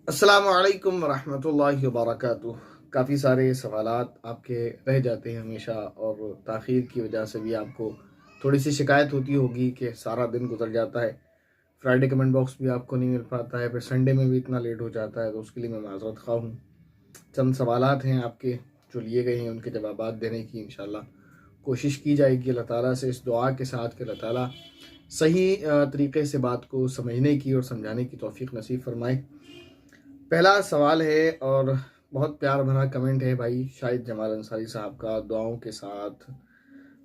अस्सलामु अलैकुम रहमतुल्लाहि व बरकातुहू। काफ़ी सारे सवालात आपके रह जाते हैं हमेशा, और ताख़ीर की वजह से भी आपको थोड़ी सी शिकायत होती होगी कि सारा दिन गुजर जाता है, फ्राइडे कमेंट बॉक्स भी आपको नहीं मिल पाता है, फिर संडे में भी इतना लेट हो जाता है। तो उसके लिए मैं माज़रत ख़्वाह हूँ। चंद सवालात हैं आपके जो लिए गए हैं, उनके जवाबात देने की इंशाअल्लाह कोशिश की जाएगी अल्लाह ताला से, इस दुआ के साथ कि अल्लाह ताला सही तरीक़े से बात को समझने की और समझाने की तौफ़ीक़ नसीब फ़रमाए। पहला सवाल है और बहुत प्यार भरा कमेंट है भाई शाहिद जमाल अंसारी साहब का। दुआओं के साथ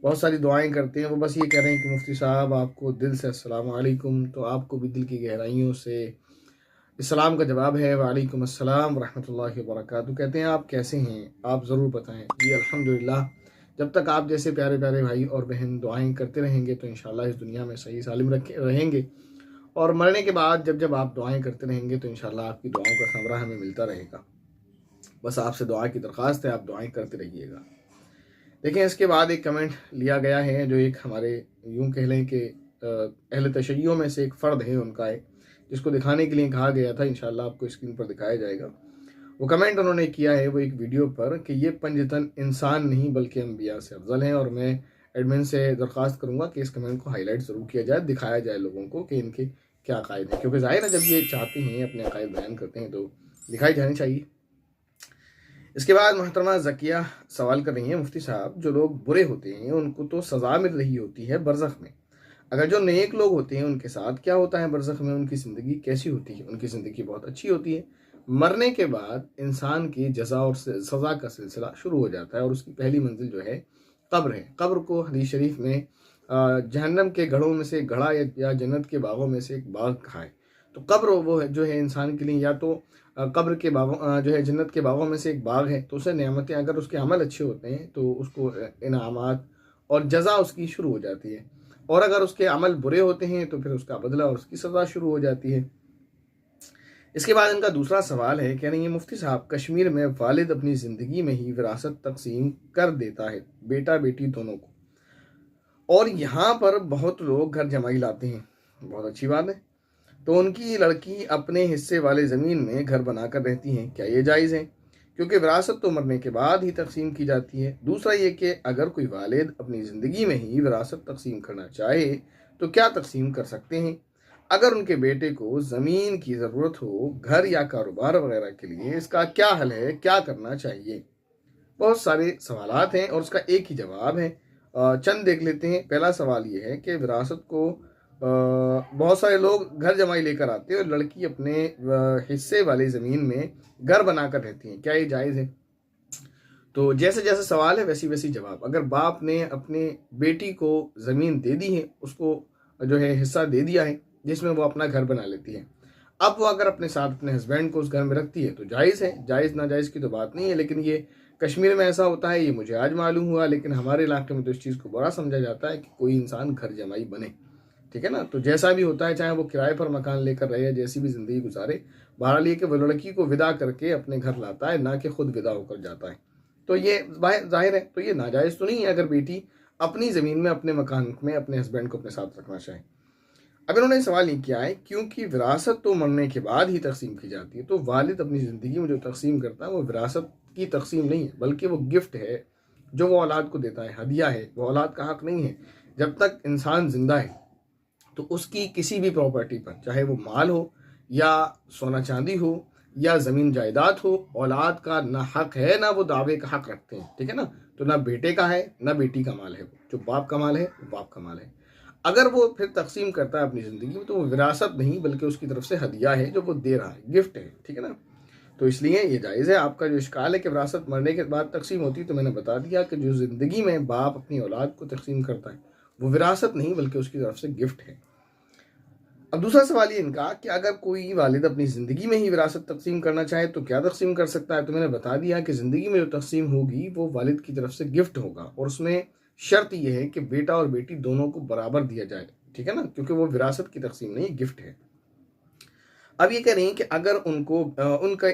बहुत सारी दुआएं करते हैं। वो बस ये कह रहे हैं कि मुफ्ती साहब आपको दिल से अस्सलाम वालेकुम। तो आपको भी दिल की गहराइयों से इस्लाम का जवाब है वालेकुम अस्सलाम रहमतुल्लाहि व बरकातुहू। कहते हैं आप कैसे हैं, आप ज़रूर बताएं। जी अल्हम्दुलिल्लाह। जब तक आप जैसे प्यारे प्यारे भाई और बहन दुआएं करते रहेंगे तो इंशाअल्लाह इस दुनिया में सही सालिम रहेंगे, और मरने के बाद जब जब आप दुआएं करते रहेंगे तो इंशाअल्लाह आपकी दुआओं का समरा हमें मिलता रहेगा। बस आपसे दुआ की दरख्वास्त है, आप दुआएं करते रहिएगा। देखें, इसके बाद एक कमेंट लिया गया है जो एक हमारे यूं कह लें कि अहले तशय्युओं में से एक फ़र्द है, उनका है, जिसको दिखाने के लिए कहा गया था। इंशाअल्लाह आपको स्क्रीन पर दिखाया जाएगा। वो कमेंट उन्होंने किया है वो एक वीडियो पर कि ये पंजतन इंसान नहीं बल्कि अम्बिया से अफजल हैं, और मैं एडमिन से दरख्वास्त करूंगा कि इस कमेंट को हाईलाइट ज़रूर किया जाए, दिखाया जाए लोगों को कि इनके क्या अकायद हैं, क्योंकि ज़ाहिर है जब ये चाहते हैं अपने अकायद बयान करते हैं तो दिखाई जानी चाहिए। इसके बाद मोहतरमा ज़किया सवाल कर रही हैं, मुफ्ती साहब जो लोग बुरे होते हैं उनको तो सज़ा मिल रही होती है बरज़ख में, अगर जो नेक लोग होते हैं उनके साथ क्या होता है बरज़ख में, उनकी ज़िंदगी कैसी होती है? उनकी ज़िंदगी बहुत अच्छी होती है। मरने के बाद इंसान की जज़ा और सज़ा का सिलसिला शुरू हो जाता है, और उसकी पहली मंजिल जो है कब्र है। कब्र को हदीस शरीफ में जहन्नम के घड़ों में से एक घड़ा या जन्नत के बागों में से एक बाग कहा है। तो कब्र वो है जो है इंसान के लिए, या तो कब्र के बागों जो है जन्नत के बागों में से एक बाग है, तो उसे नेमतें, अगर उसके अमल अच्छे होते हैं तो उसको इनामात और जज़ा उसकी शुरू हो जाती है, और अगर उसके अमल बुरे होते हैं तो फिर उसका बदला और उसकी सज़ा शुरू हो जाती है। इसके बाद इनका दूसरा सवाल है, कह रही है मुफ्ती साहब कश्मीर में वालिद अपनी ज़िंदगी में ही विरासत तकसीम कर देता है बेटा बेटी दोनों को, और यहाँ पर बहुत लोग घर जमाई लाते हैं, बहुत अच्छी बात है। तो उनकी लड़की अपने हिस्से वाले ज़मीन में घर बनाकर रहती हैं, क्या ये जायज़ है? क्योंकि विरासत तो मरने के बाद ही तकसीम की जाती है। दूसरा ये कि अगर कोई वालिद अपनी ज़िंदगी में ही विरासत तकसीम करना चाहे तो क्या तकसीम कर सकते हैं? अगर उनके बेटे को ज़मीन की ज़रूरत हो घर या कारोबार वगैरह के लिए, इसका क्या हल है, क्या करना चाहिए? बहुत सारे सवालात हैं और उसका एक ही जवाब है। चंद देख लेते हैं। पहला सवाल ये है कि विरासत को बहुत सारे लोग घर जमाई लेकर आते हैं और लड़की अपने हिस्से वाली ज़मीन में घर बनाकर रहती हैं, क्या ये जायज़ है? तो जैसे जैसे सवाल है वैसी वैसी जवाब। अगर बाप ने अपने बेटी को ज़मीन दे दी है, उसको जो है हिस्सा दे दिया है जिसमें वो अपना घर बना लेती है, अब वो अगर अपने साथ अपने हस्बैंड को उस घर में रखती है तो जायज़ है, जायज़ नाजायज़ की तो बात नहीं है। लेकिन ये कश्मीर में ऐसा होता है, ये मुझे आज मालूम हुआ, लेकिन हमारे इलाके में तो इस चीज़ को बुरा समझा जाता है कि कोई इंसान घर जमाई बने। ठीक है ना? तो जैसा भी होता है, चाहे वो किराए पर मकान लेकर रहे या जैसी भी ज़िंदगी गुजारे, बहरहाल ये कि वो लड़की को विदा करके अपने घर लाता है, ना कि खुद विदा होकर जाता है। तो ये ज़ाहिर है, तो ये नाजायज़ तो नहीं है अगर बेटी अपनी ज़मीन में अपने मकान में अपने हस्बैंड को अपने साथ रखना चाहे। अब इन्होंने सवाल ये किया है, क्योंकि विरासत तो मरने के बाद ही तकसीम की जाती है, तो वालिद अपनी ज़िंदगी में जो तकसीम करता है वो विरासत की तकसीम नहीं है, बल्कि वो गिफ्ट है जो वो औलाद को देता है, हदिया है। वो औलाद का हक़ नहीं है। जब तक इंसान ज़िंदा है तो उसकी किसी भी प्रॉपर्टी पर, चाहे वो माल हो या सोना चांदी हो या ज़मीन जायदाद हो, औलाद का ना हक है ना वो दावे का हक रखते हैं। ठीक है ना? तो ना बेटे का है ना बेटी का माल है, वो जो बाप का माल है वो बाप का माल है। अगर वो फिर तकसीम करता है अपनी ज़िंदगी में तो वो विरासत नहीं बल्कि उसकी तरफ से हदिया है जो वो दे रहा है, गिफ्ट है। ठीक है ना? तो इसलिए ये जायज़ है। आपका जो इश्काल है कि विरासत मरने के बाद तकसीम होती है, तो मैंने बता दिया कि जो ज़िंदगी में बाप अपनी औलाद को तकसीम करता है वो विरासत नहीं बल्कि उसकी तरफ से गिफ्ट है। अब दूसरा सवाल ये इनका कि अगर कोई वालिद अपनी ज़िंदगी में ही विरासत तकसीम करना चाहे तो क्या तकसीम कर सकता है? तो मैंने बता दिया कि ज़िंदगी में जो तकसीम होगी वो वालिद की तरफ से गिफ्ट होगा, और उसमें शर्त यह है कि बेटा और बेटी दोनों को बराबर दिया जाए। ठीक है ना? क्योंकि वो विरासत की तकसीम नहीं, गिफ्ट है। अब ये कह रही हैं कि अगर उनको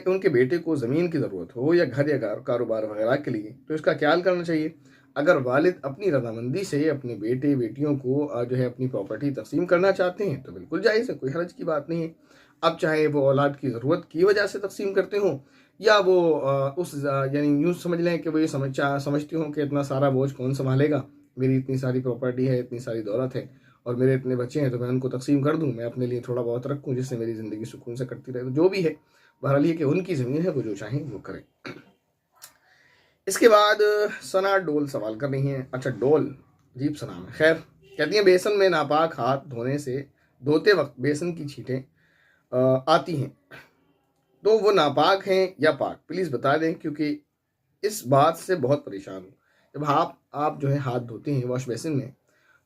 उनके बेटे को ज़मीन की ज़रूरत हो या घर या कारोबार वगैरह के लिए, तो इसका क्या करना चाहिए? अगर वालिद अपनी रजामंदी से अपने बेटे बेटियों को जो है अपनी प्रॉपर्टी तकसीम करना चाहते हैं तो बिल्कुल जायज़ है, कोई हर्ज की बात नहीं है। अब चाहे वो औलाद की ज़रूरत की वजह से तकसीम करते हों, या वो यानी यूँ समझ लें कि वो ये समझती हों कि इतना सारा बोझ कौन संभालेगा, मेरी इतनी सारी प्रॉपर्टी है, इतनी सारी दौलत है और मेरे इतने बच्चे हैं, तो मैं उनको तकसीम कर दूँ, मैं अपने लिए थोड़ा बहुत रखूँ जिससे मेरी ज़िंदगी सुकून से कटती रहे। तो जो भी है, बहरहाल ये कि उनकी ज़मीन है, वो जो चाहें वो करें। इसके बाद सना डोल सवाल कर रही हैं। अच्छा, डोल अजीब सा नाम है। खैर, कहती हैं बेसन में नापाक हाथ धोते वक्त बेसन की छींटें आती हैं, तो वो नापाक हैं या पाक, प्लीज़ बता दें, क्योंकि इस बात से बहुत परेशान हूँ। जब आप जो है हाथ धोते हैं वॉश बेसिन में,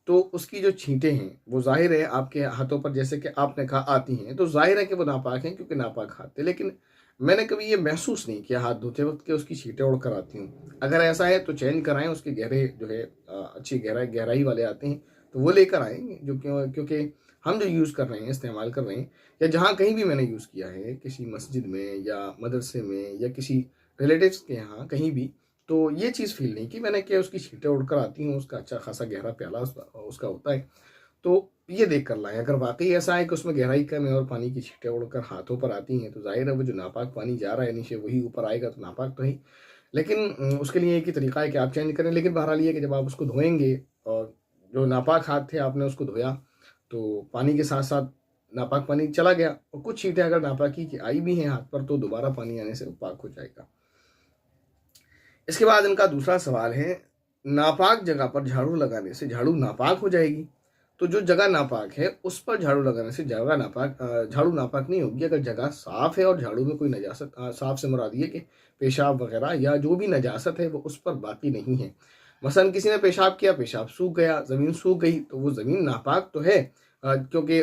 तो उसकी जो छींटें हैं वो ज़ाहिर है आपके हाथों पर, जैसे कि आपने कहा आती हैं, तो ज़ाहिर है कि वो नापाक हैं क्योंकि नापाक हाथ थे। लेकिन मैंने कभी ये महसूस नहीं किया हाथ धोते वक्त कि उसकी छींटें उड़ कर आती हूँ। अगर ऐसा है तो चेंज कराएं, उसके गहरे जो है अच्छी गहराई वाले आते हैं तो वो लेकर आएँ, जो क्योंकि हम जो यूज़ कर रहे हैं, इस्तेमाल कर रहे हैं, या जहाँ कहीं भी मैंने यूज़ किया है, किसी मस्जिद में या मदरसे में या किसी रिलेटिव्स के यहाँ कहीं भी, तो ये चीज़ फ़ील नहीं की मैंने कि उसकी छींटें उड़कर आती हैं, उसका अच्छा खासा गहरा प्याला उसका होता है। तो ये देख कर लाएँ, अगर वाक़ई ऐसा है कि उसमें गहराई कम है और पानी की छींटें उड़कर हाथों पर आती हैं, तो ज़ाहिर है वो जो नापाक पानी जा रहा है नीचे वही ऊपर आएगा, तो नापाक तो है ही। लेकिन उसके लिए एक ही तरीका है कि आप चेंज करें। लेकिन बहरहाल ये है कि जब आप उसको धोएँगे और जो नापाक हाथ थे आपने उसको धोया, तो पानी के साथ-साथ नापाक पानी चला गया, और कुछ छींटें अगर नापाकी की आई भी हैं हाथ पर, तो दोबारा पानी आने से वो पाक हो जाएगा। इसके बाद इनका दूसरा सवाल है, नापाक जगह पर झाड़ू लगाने से झाड़ू नापाक हो जाएगी? तो जो जगह नापाक है उस पर झाड़ू लगाने से झाड़ू नापाक नहीं होगी। अगर जगह साफ़ है और झाड़ू में कोई नजासत, साफ़ से मुराद ये कि पेशाब वगैरह या जो भी नजासत है वो उस पर बाकी नहीं है। मसलन किसी ने पेशाब किया, पेशाब सूख गया, ज़मीन सूख गई, तो वो ज़मीन नापाक तो है, क्योंकि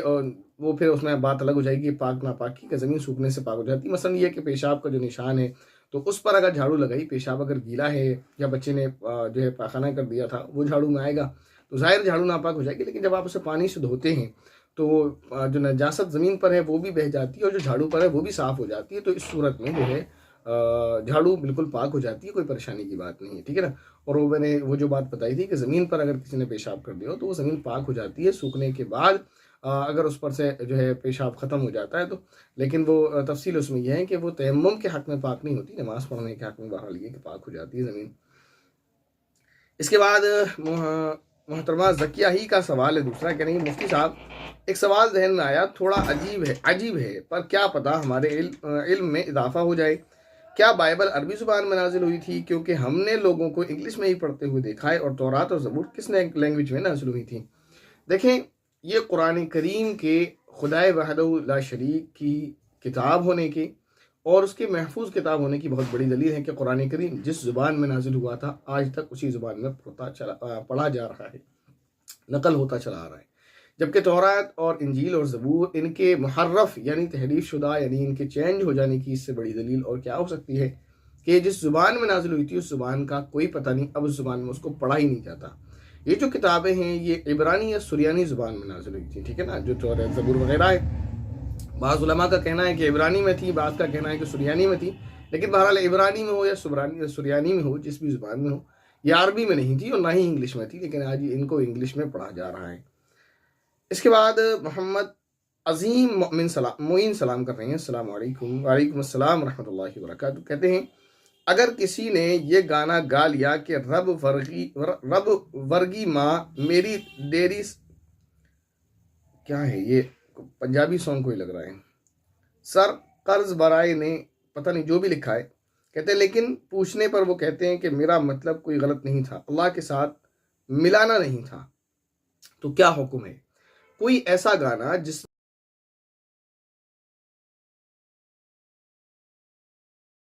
वो फिर उसमें बात अलग हो जाएगी पाक नापाकी कि ज़मीन सूखने से पाक हो जाती है। मसलन ये कि पेशाब का जो निशान है, तो उस पर अगर झाड़ू लगाई, पेशाब अगर गीला है या बच्चे ने जो है पाखाना कर दिया था, वो झाड़ू में आएगा, तो ज़ाहिर झाड़ू नापाक हो जाएगी। लेकिन जब आप उसे पानी से धोते हैं, तो जो नजासत ज़मीन पर है वो भी बह जाती है और जो झाड़ू पर है वो भी साफ़ हो जाती है। तो इस सूरत में जो है झाड़ू बिल्कुल पाक हो जाती है, कोई परेशानी की बात नहीं है, ठीक है ना। और मैंने वो जो बात बताई थी कि ज़मीन पर अगर किसी ने पेशाब कर दिया हो, तो वो ज़मीन पाक हो जाती है सूखने के बाद। अगर उस पर से जो है पेशाब ख़त्म हो जाता है तो, लेकिन वो तफसील उसमें यह है कि वो तयम्मुम के हक़ में पाक नहीं होती, नमाज़ पढ़ने के हक़ में बहरहाल ये कि पाक हो जाती है ज़मीन। इसके बाद मोहतरमा ज़किया ही का सवाल है दूसरा, कह रही है मुफ्ती साहब, एक सवाल जहन में आया, थोड़ा अजीब है, पर क्या पता हमारे इल्म में इजाफा हो जाए। क्या बाइबल अरबी ज़ुबान में नाजिल हुई थी? क्योंकि हमने लोगों को इंग्लिश में ही पढ़ते हुए देखा है, और तौरात और ज़बूर किस लैंग्वेज में नाजिल हुई थी? देखें, ये कुरान करीम के खुदाए वहदहू ला शरीक की किताब होने की और उसकी महफूज किताब होने की बहुत बड़ी दलील है कि कुरान करीम जिस ज़ुबान में नाजिल हुआ था आज तक उसी ज़ुबान में पढ़ा जा रहा है, नकल होता चला आ रहा है। जबकि तौरात और इंजील और ज़बूर इनके मुहर्रफ यानी तहरीफ शुदा यानी इनके चेंज हो जाने की इससे बड़ी दलील और क्या हो सकती है कि जिस ज़ुबान में नाजिल हुई थी उस ज़ुबान का कोई पता नहीं, अब उस ज़ुबान में उसको पढ़ा ही नहीं जाता। ये जो किताबें हैं ये इब्रानी या सुरियानी ज़ुबान में नाजिल हुई थी, ठीक है ना, जो तौरात ज़बूर वगैरह है। बाज़ उलमा का कहना है कि इब्रानी में थी, बाज़ का कहना है कि सुरियानी में थी, लेकिन बहरहाल इब्रानी में हो या सुरियानी में हो, जिस भी ज़ुबान में हो, ये अरबी में नहीं थी और ना ही इंग्लिश में थी, लेकिन आज इनको इंग्लिश में पढ़ा जा रहा है। इसके बाद मोहम्मद अजीम मोइन सलाम कर रहे हैं, अस्सलाम वालेकुम। वालेकुम अस्सलाम रहमतुल्लाहि व बरकातहू। कहते हैं, अगर किसी ने ये गाना गा लिया कि रब वर्गी माँ मेरी देरी, क्या है ये, पंजाबी सॉन्ग कोई लग रहा है, सर कर्ज बराए ने, पता नहीं जो भी लिखा है। कहते हैं लेकिन पूछने पर वो कहते हैं कि मेरा मतलब कोई गलत नहीं था, अल्लाह के साथ मिलाना नहीं था, तो क्या हुक्म है? कोई ऐसा गाना जिस